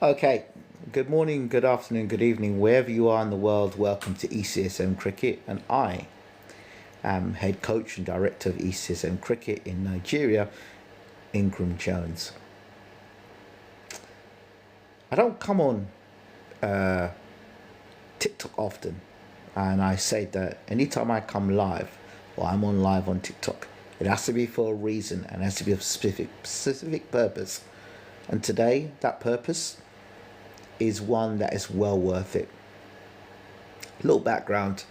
Okay, good morning, good afternoon, good evening, wherever you are in the world. Welcome to ECSM Cricket, and I am head coach and director of ECSM Cricket in Nigeria, Ingram Jones. I don't come on TikTok often, and I say that anytime I come live or I'm on live on TikTok, it has to be for a reason and has to be of specific purpose. And today, that purpose is one that is well worth it. A little background: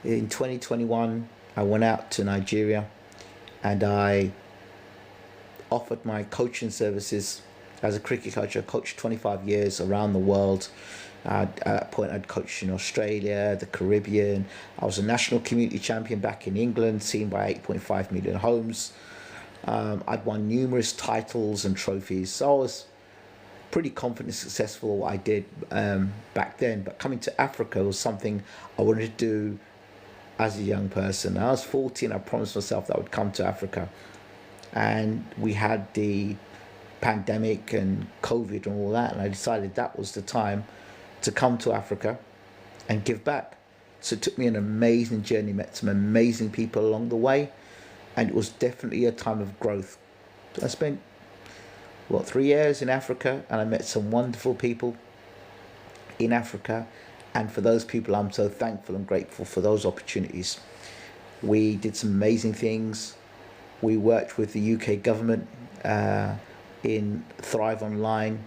in 2021, I went out to Nigeria and I offered my coaching services as a cricket coach. I coached 25 years around the world. At that point, I'd coached in Australia, the Caribbean. I was a national community champion back in England, seen by 8.5 million homes. I'd won numerous titles and trophies, so I was pretty confident and successful at what I did back then. But coming to Africa was something I wanted to do as a young person. I was 14. I promised myself that I would come to Africa, and we had the pandemic and COVID and all that, and I decided that was the time to come to Africa and give back. So it took me an amazing journey, met some amazing people along the way, and it was definitely a time of growth. I spent 3 years in Africa, and I met some wonderful people in Africa, and for those people I'm so thankful and grateful for those opportunities. We did some amazing things. We worked with the UK government in Thrive Online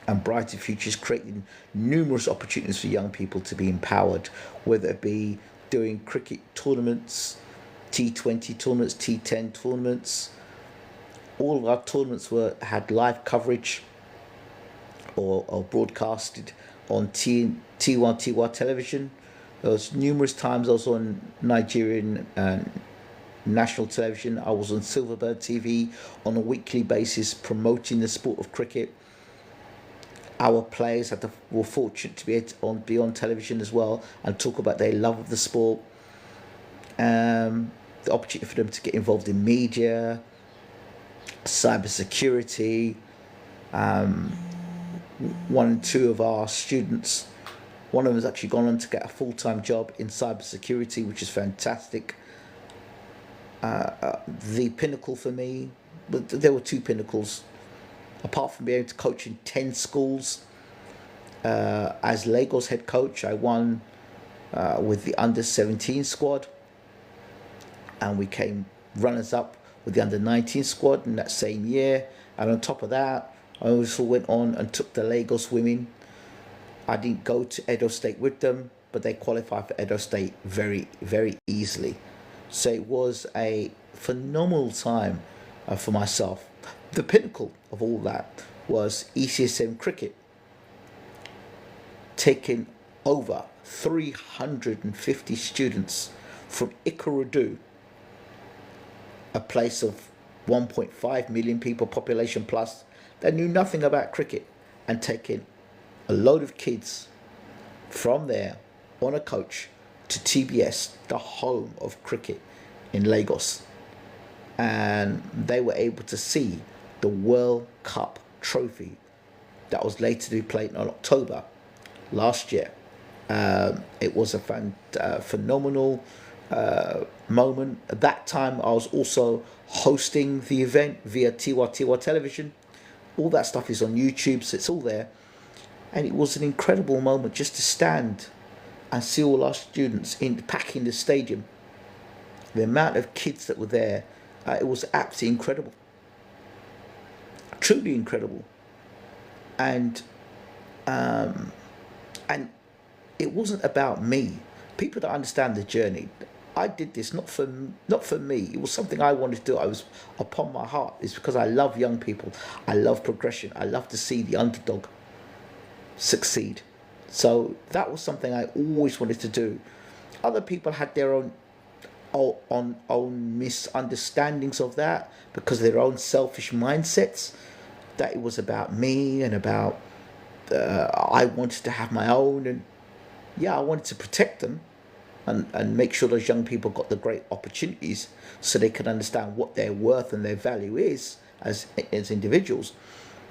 and Brighter Futures, creating numerous opportunities for young people to be empowered, whether it be doing cricket tournaments, T20 tournaments, T10 tournaments. All of our tournaments had live coverage or broadcasted on T1 TY television. There was numerous times I was on Nigerian national television. I was on Silverbird TV on a weekly basis promoting the sport of cricket. Our players were fortunate to be on television as well and talk about their love of the sport. The opportunity for them to get involved in media, cybersecurity. One and two of our students, one of them has actually gone on to get a full-time job in cybersecurity, which is fantastic. The pinnacle for me, but there were two pinnacles. Apart from being able to coach in 10 schools, as Lagos head coach, I won with the under-17 squad, and we came runners-up with the under-19 squad in that same year. And on top of that, I also went on and took the Lagos women. I didn't go to Edo State with them, but they qualified for Edo State very, very easily. So it was a phenomenal time for myself. The pinnacle of all that was ECSM Cricket taking over 350 students from Ikorodu, a place of 1.5 million people population plus that knew nothing about cricket, and taking a load of kids from there on a coach to TBS, the home of cricket in Lagos. And they were able to see the World Cup trophy that was later to be played in October last year. It was a phenomenal moment. At that time, I was also hosting the event via TY television. All that stuff is on YouTube, so it's all there. And it was an incredible moment just to stand and see all our students packing the stadium. The amount of kids that were there, it was absolutely incredible. Truly incredible. And and it wasn't about me. People don't understand the journey. I did this not for me. It was something I wanted to do. I was upon my heart. It's because I love young people. I love progression. I love to see the underdog succeed. So that was something I always wanted to do. Other people had their own misunderstandings of that because of their own selfish mindsets. That it was about me and about I wanted to have my own, and yeah, I wanted to protect them and make sure those young people got the great opportunities so they can understand what their worth and their value is as individuals.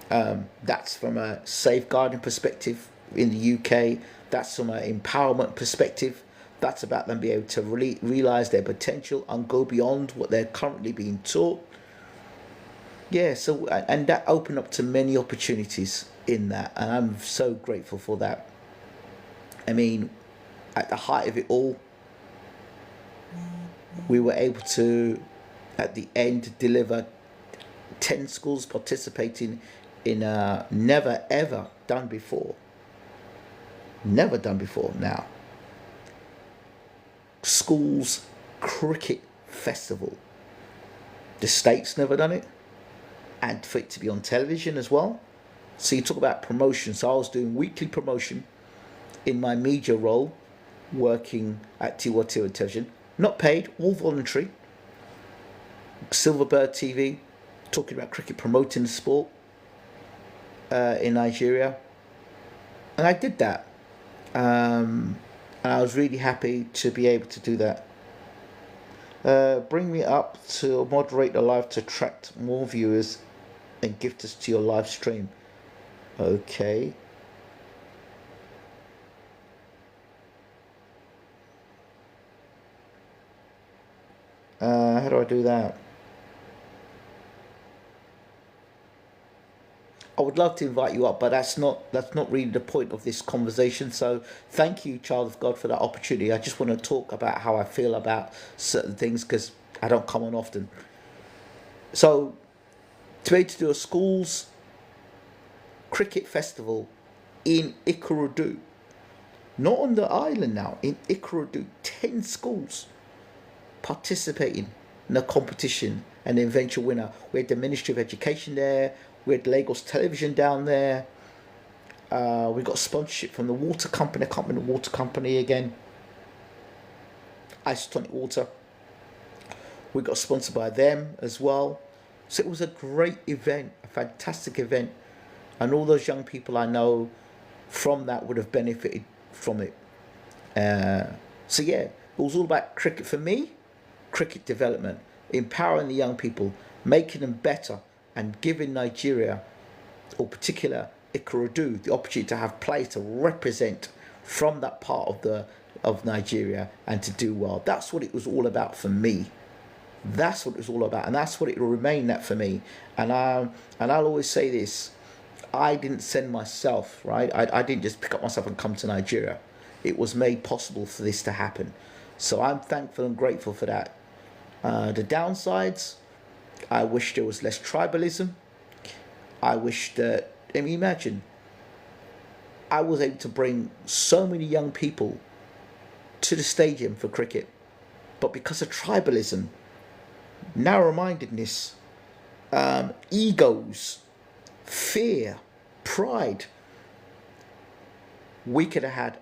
That's from a safeguarding perspective in the UK. That's from an empowerment perspective. That's about them being able to really realize their potential and go beyond what they're currently being taught. Yeah, so and that opened up to many opportunities in that, and I'm so grateful for that. I mean, at the height of it all, we were able to, at the end, deliver 10 schools participating in a never ever done before. Never done before now. Schools cricket festival. The state's never done it. And for it to be on television as well. So you talk about promotion. So I was doing weekly promotion in my media role, working at Tiwa Television. Not paid, all voluntary. Silverbird TV, talking about cricket, promoting the sport in Nigeria. And I did that. And I was really happy to be able to do that. Bring me up to moderate the live to attract more viewers and gift us to your live stream. Okay. How do I do that? I would love to invite you up, but that's not really the point of this conversation. So thank you, child of God, for that opportunity. I just want to talk about how I feel about certain things because I don't come on often. So to be able to do a schools cricket festival in Ikorodu, not on the island now, in Ikorodu, 10 schools participating in a competition and the eventual winner. We had the Ministry of Education there. We had Lagos Television down there. We got sponsorship from the water company. I can't remember the water company again. Isotonic Water. We got sponsored by them as well. So it was a great event, a fantastic event. And all those young people I know from that would have benefited from it. So yeah, it was all about cricket for me. Cricket development, empowering the young people, making them better, and giving Nigeria, or particular Ikorodu, the opportunity to have players to represent from that part of Nigeria and to do well. That's what it was all about for me. That's what it was all about, and that's what it will remain that for me. And I'll always say this: I didn't send myself, right? I didn't just pick up myself and come to Nigeria. It was made possible for this to happen. So I'm thankful and grateful for that. The downsides, I wish there was less tribalism. I wish that, I mean, imagine, I was able to bring so many young people to the stadium for cricket, but because of tribalism, narrow-mindedness, egos, fear, pride, we could have had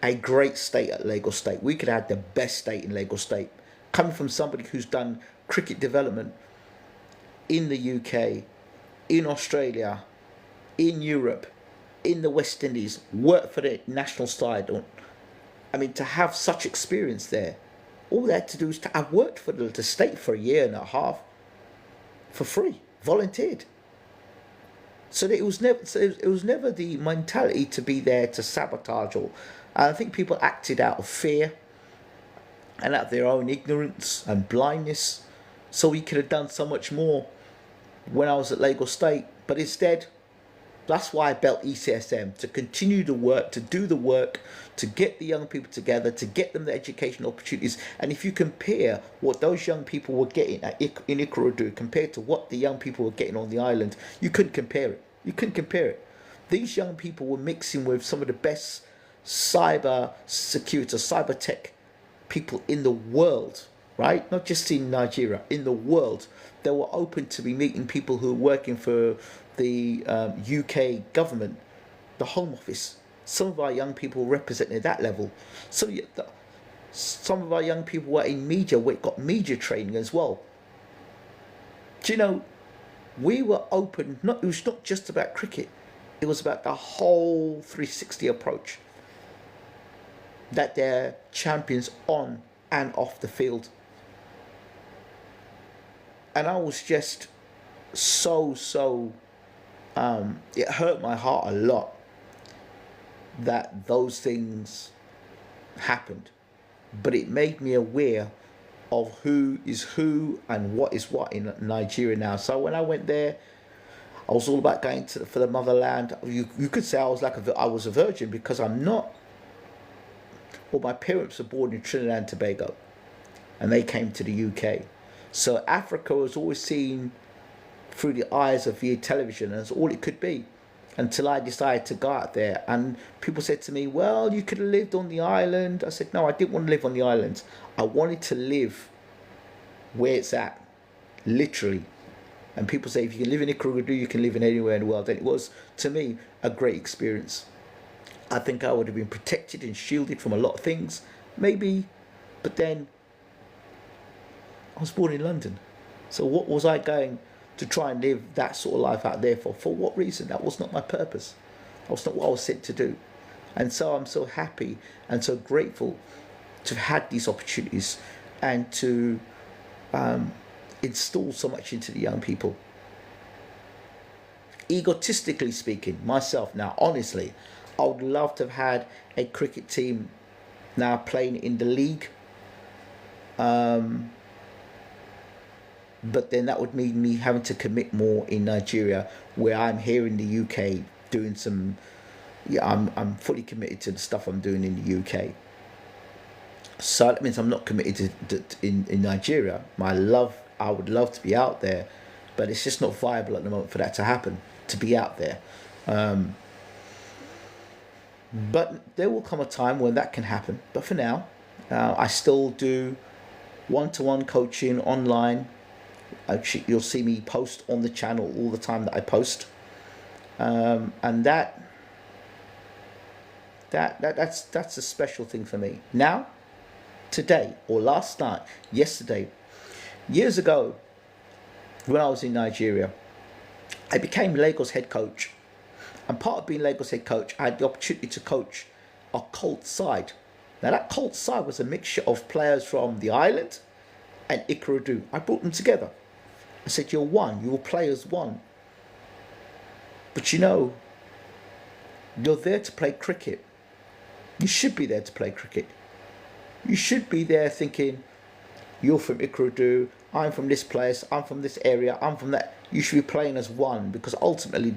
a great state at Lagos State. We could have had the best state in Lagos State. Coming from somebody who's done cricket development in the UK, in Australia, in Europe, in the West Indies, worked for the national side. I mean, to have such experience there, all they had to do is I've worked for the state for a year and a half for free, volunteered. So that it was never the mentality to be there to sabotage or. I think people acted out of fear and out of their own ignorance and blindness. So we could have done so much more when I was at Lagos State. But instead, that's why I built ECSM, to continue the work, to do the work, to get the young people together, to get them the educational opportunities. And if you compare what those young people were getting in Ikorodu compared to what the young people were getting on the island, you couldn't compare it. You couldn't compare it. These young people were mixing with some of the best cyber security, cyber tech people in the world, right? Not just in Nigeria, in the world. They were open to be meeting people who were working for the UK government, the Home Office. Some of our young people represented that level. Some of our young people were in media, got media training as well. Do you know, we were open, it was not just about cricket, it was about the whole 360 approach. That they're champions on and off the field. And I was just so it hurt my heart a lot that those things happened, but it made me aware of who is who and what is what in Nigeria now. So when I went there, I was all about going for the motherland. You could say I was I was a virgin, because I'm not. Well, my parents were born in Trinidad and Tobago, and they came to the UK. So Africa was always seen through the eyes of via television as all it could be, until I decided to go out there. And people said to me, well, you could have lived on the island. I said, no, I didn't want to live on the island. I wanted to live where it's at, literally. And people say, if you can live in Ikorodu, you can live in anywhere in the world. And it was, to me, a great experience. I think I would have been protected and shielded from a lot of things, maybe. But then, I was born in London. So what was I going to try and live that sort of life out there for? For what reason? That was not my purpose. That was not what I was sent to do. And so I'm so happy and so grateful to have had these opportunities, and to install so much into the young people. Egotistically speaking, myself now, honestly, I would love to have had a cricket team now playing in the league. But then that would mean me having to commit more in Nigeria, where I'm here in the UK doing some. Yeah, I'm fully committed to the stuff I'm doing in the UK. So that means I'm not committed to in Nigeria. I would love to be out there, but it's just not viable at the moment for that to happen, to be out there. But there will come a time when that can happen. But for now, I still do one-to-one coaching online. Actually, you'll see me post on the channel all the time that I post, and that's a special thing for me. Now, today or last night, yesterday, years ago, when I was in Nigeria, I became Lagos head coach. And part of being Lagos head coach, I had the opportunity to coach a Colt side. Now that Colt side was a mixture of players from the island and Ikorodu. I brought them together. I said, you're one, you will play as one. But you're there to play cricket. You should be there to play cricket. You should be there thinking, you're from Ikorodu, I'm from this place, I'm from this area, I'm from that. You should be playing as one, because ultimately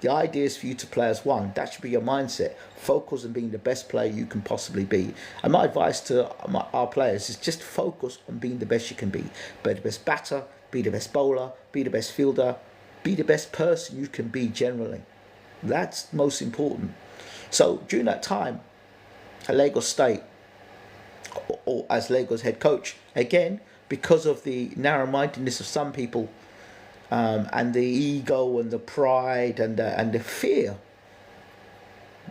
the idea is for you to play as one. That should be your mindset. Focus on being the best player you can possibly be. And my advice to our players is just focus on being the best you can be. Be the best batter, be the best bowler, be the best fielder, be the best person you can be generally. That's most important. So during that time at Lagos State, or as Lagos head coach, again, because of the narrow-mindedness of some people, and the ego and the pride and the fear,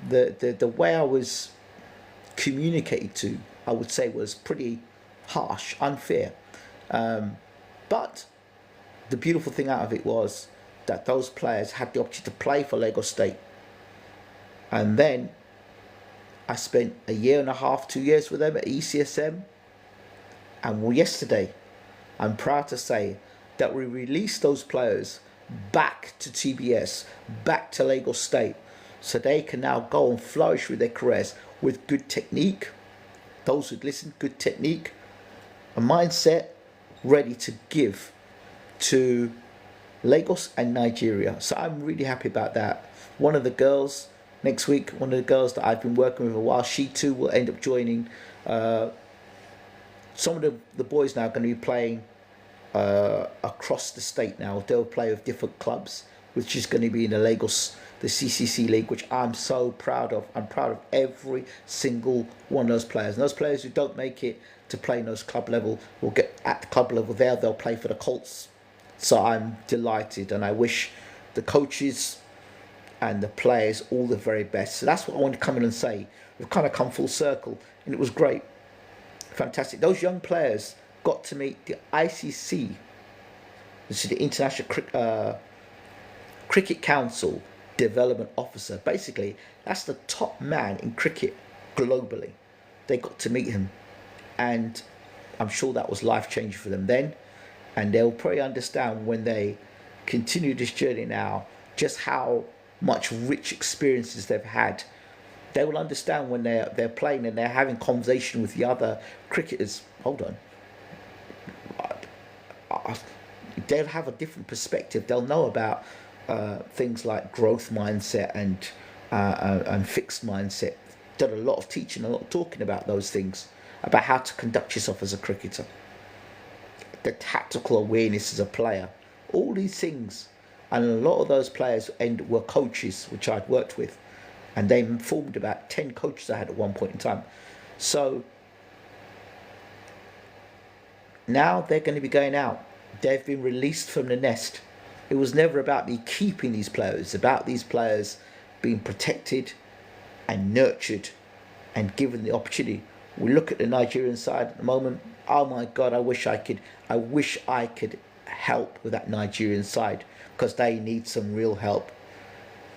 the way I was communicated to, I would say, was pretty harsh, unfair. But the beautiful thing out of it was that those players had the opportunity to play for Lagos State. And then I spent a year and a half, 2 years with them at ECSM. And yesterday, I'm proud to say that we released those players back to TBS, back to Lagos State, so they can now go and flourish with their careers with good technique. Those who'd listen, good technique, a mindset ready to give to Lagos and Nigeria. So I'm really happy about that. One of the girls, next week, one of the girls that I've been working with a while, she too will end up joining. Some of the boys now are going to be playing across the state now. They'll play with different clubs, which is going to be in the Lagos, the CCC League, which I'm so proud of. I'm proud of every single one of those players. And those players who don't make it to play in those club level will get at the club level there. They'll play for the Colts. So I'm delighted, and I wish the coaches and the players all the very best. So that's what I want to come in and say. We've kind of come full circle, and it was great. Fantastic. Those young players got to meet the ICC, this is the International Cricket Council Development Officer. Basically, that's the top man in cricket globally. They got to meet him, and I'm sure that was life-changing for them then, and they'll probably understand when they continue this journey now just how much rich experiences they've had. They will understand when they're playing and they're having conversation with the other cricketers. Hold on, they'll have a different perspective. They'll know about things like growth mindset and fixed mindset. Done a lot of teaching, a lot of talking about those things, about how to conduct yourself as a cricketer, the tactical awareness as a player, all these things. And a lot of those players were coaches, which I'd worked with, and they formed about 10 coaches I had at one point in time. So now they're going to be going out. They've been released from the nest. It was never about me keeping these players. It's about these players being protected and nurtured and given the opportunity. We look at the Nigerian side at the moment. Oh my God, I wish I could help with that Nigerian side, because they need some real help.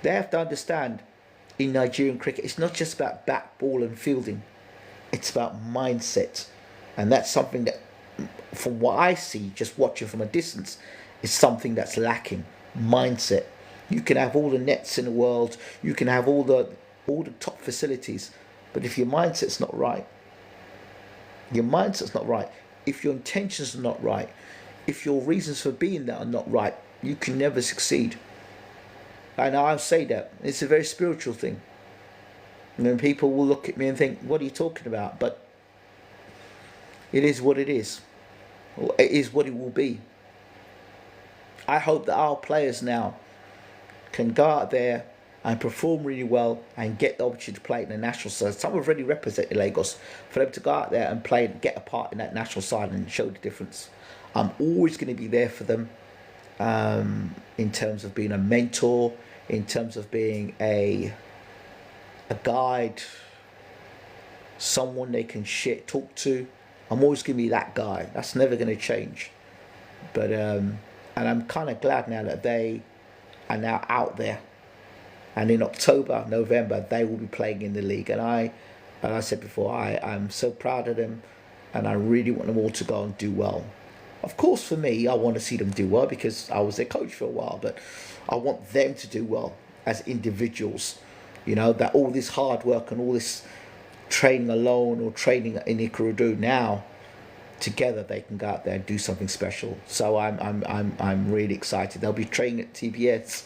They have to understand, in Nigerian cricket, it's not just about bat, ball and fielding. It's about mindset. And that's something that, from what I see, just watching from a distance, is something that's lacking. Mindset. You can have all the nets in the world, you can have all the top facilities, but if your mindset's not right, if your intentions are not right, if your reasons for being there are not right, you can never succeed. And I'll say that it's a very spiritual thing. And then people will look at me and think, what are you talking about? But it is what it is. Or it is what it will be. I hope that our players now can go out there and perform really well and get the opportunity to play in the national side. Some have already represented Lagos. For them to go out there and play and get a part in that national side and show the difference. I'm always going to be there for them, in terms of being a mentor, in terms of being a guide, someone they can talk to. I'm always going to be that guy. That's never going to change. But and I'm kind of glad now that they are now out there. And in October, November, they will be playing in the league. And I said before, I'm so proud of them, and I really want them all to go and do well. Of course, for me, I want to see them do well because I was their coach for a while, but I want them to do well as individuals. You know, that all this hard work and all this training alone or training in Ikorodu, now together they can go out there and do something special. So I'm really excited. They'll be training at TBS.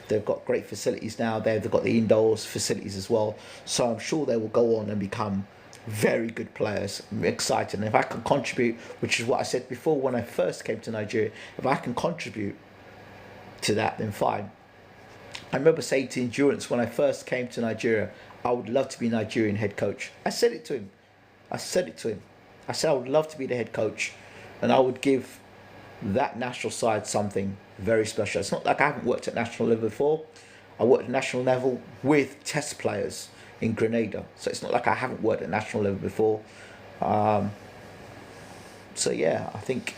They've got great facilities now. They've got the indoors facilities as well. So I'm sure they will go on and become very good players. I'm excited. And if I can contribute, which is what I said before when I first came to Nigeria, if I can contribute to that, then fine. I remember saying to Endurance when I first came to Nigeria, I would love to be Nigerian head coach. I said it to him. I said I would love to be the head coach, and I would give that national side something very special. It's not like I haven't worked at national level before. I worked at national level with test players in Grenada, so it's not like I haven't worked at national level before. So yeah, I think,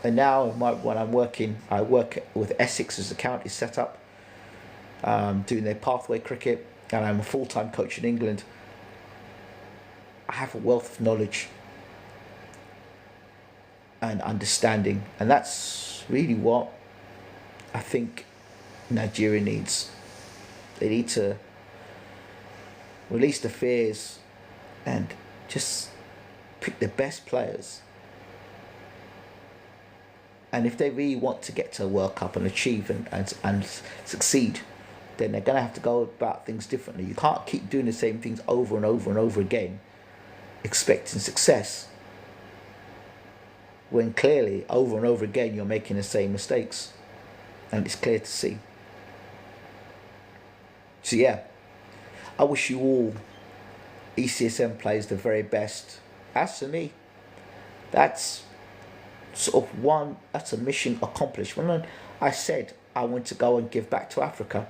and now when I'm working, I work with Essex as the county set up, doing their pathway cricket, and I'm a full-time coach in England. I have a wealth of knowledge and understanding, and that's really what I think Nigeria needs. They need to release the fears and just pick the best players. And if they really want to get to a World Cup and achieve and succeed, then they're going to have to go about things differently. You can't keep doing the same things over and over and over again, expecting success, when clearly over and over again you're making the same mistakes, and it's clear to see. So yeah, I wish you all ECSM players the very best. As for me, that's that's a mission accomplished. When I said I want to go and give back to Africa,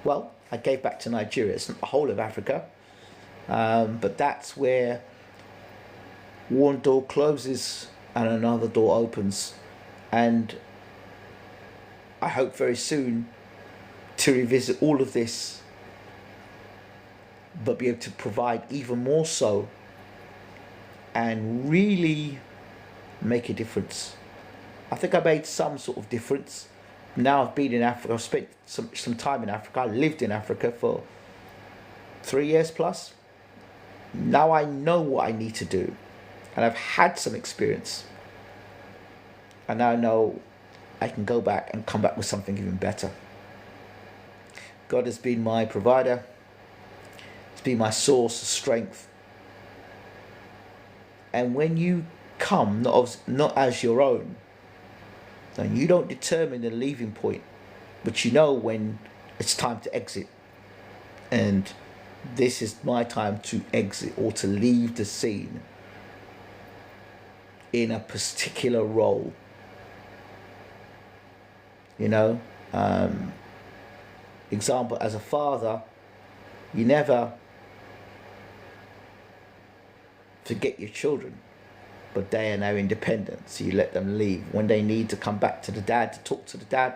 well, I gave back to Nigeria. It's not the whole of Africa, but that's where one door closes and another door opens, and I hope very soon to revisit all of this, but be able to provide even more so and really make a difference. I think I made some sort of difference, now I've been in Africa. I've spent some time in Africa. I lived in Africa for 3 years plus. Now I know what I need to do, and I've had some experience, and now I know I can go back and come back with something even better. God has been my provider. It's been my source of strength. And when you come not as your own, then you don't determine the leaving point, but you know when it's time to exit. And this is my time to exit or to leave the scene in a particular role. Example, as a father, you never forget your children, but they are now independent, so you let them leave. When they need to come back to the dad, to talk to the dad,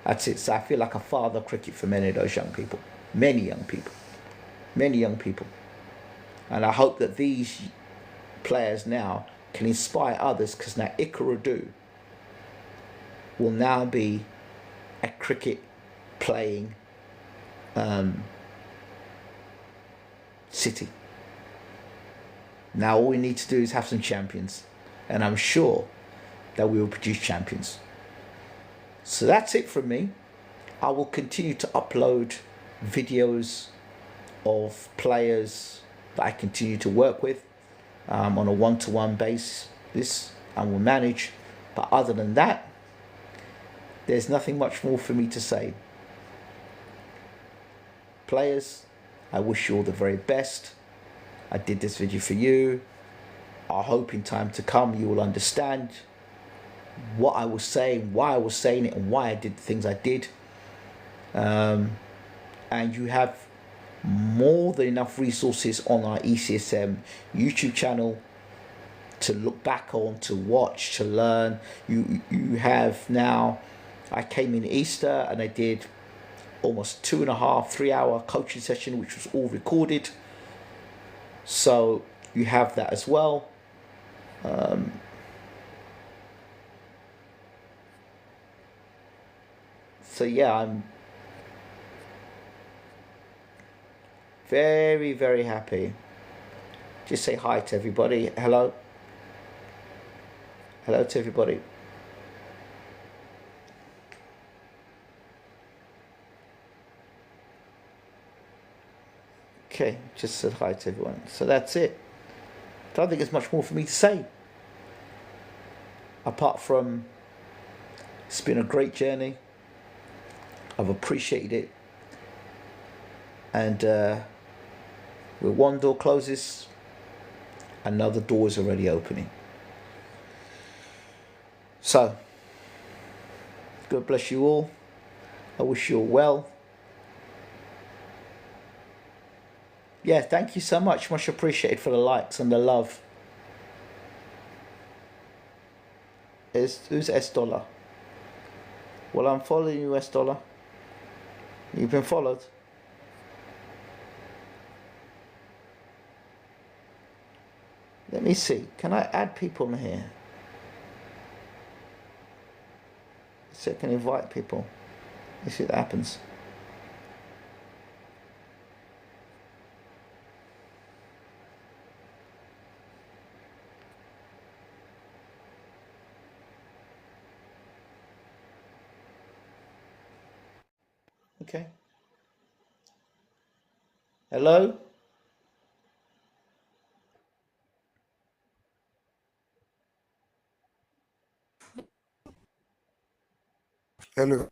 that's it. So I feel like a father cricket for many of those young people. Many young people. And I hope that these players now can inspire others, because now Ikorodu will now be a cricket playing city. Now all we need to do is have some champions, and I'm sure that we will produce champions. So that's it from me. I will continue to upload videos of players that I continue to work with on a one-to-one basis and will manage. But other than that, there's nothing much more for me to say. Players, I wish you all the very best. I did this video for you. I hope in time to come you will understand what I was saying, why I was saying it, and why I did the things I did. And you have more than enough resources on our ECSM YouTube channel to look back on, to watch, to learn. You have now, I came in Easter and I did almost 2.5, 3 hour coaching session, which was all recorded. So you have that as well. So yeah, I'm very, very happy. Just say hi to everybody. Hello. Hello to everybody. Okay, just said hi to everyone. So that's it. Don't think there's much more for me to say. Apart from, it's been a great journey. I've appreciated it. And when one door closes, another door is already opening. So, God bless you all. I wish you all well. Yeah, thank you so much. Much appreciated for the likes and the love. Who's S Dollar? Well, I'm following you, S Dollar. You've been followed. Let me see. Can I add people in here? So I can invite people. Let's see what happens. Okay. Hello? Hello.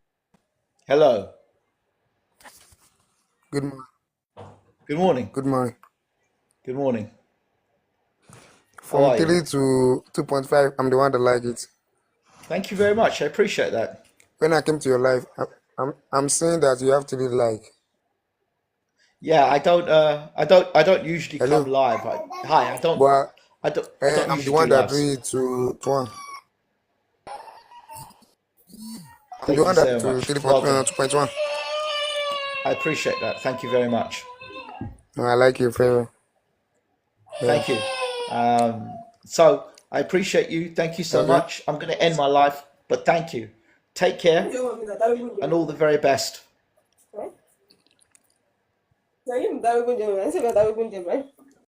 Hello. Good morning. Good morning. Good morning. Good morning. How From are you? 3 to 2.5, I'm the one that like it. Thank you very much. I appreciate that. When I came to your life, I'm saying that you have to read like. Yeah, I don't usually come Hello. live. Hi, But I don't I'm the usually do one that lives. read to 1. I'm the Thank you one that so to much. Welcome. 2.1. I appreciate that. Thank you very much. I like your favor. Yeah. Thank you. So I appreciate you. Thank you so Okay. much. I'm going to end my life, but thank you. Take care and all the very best.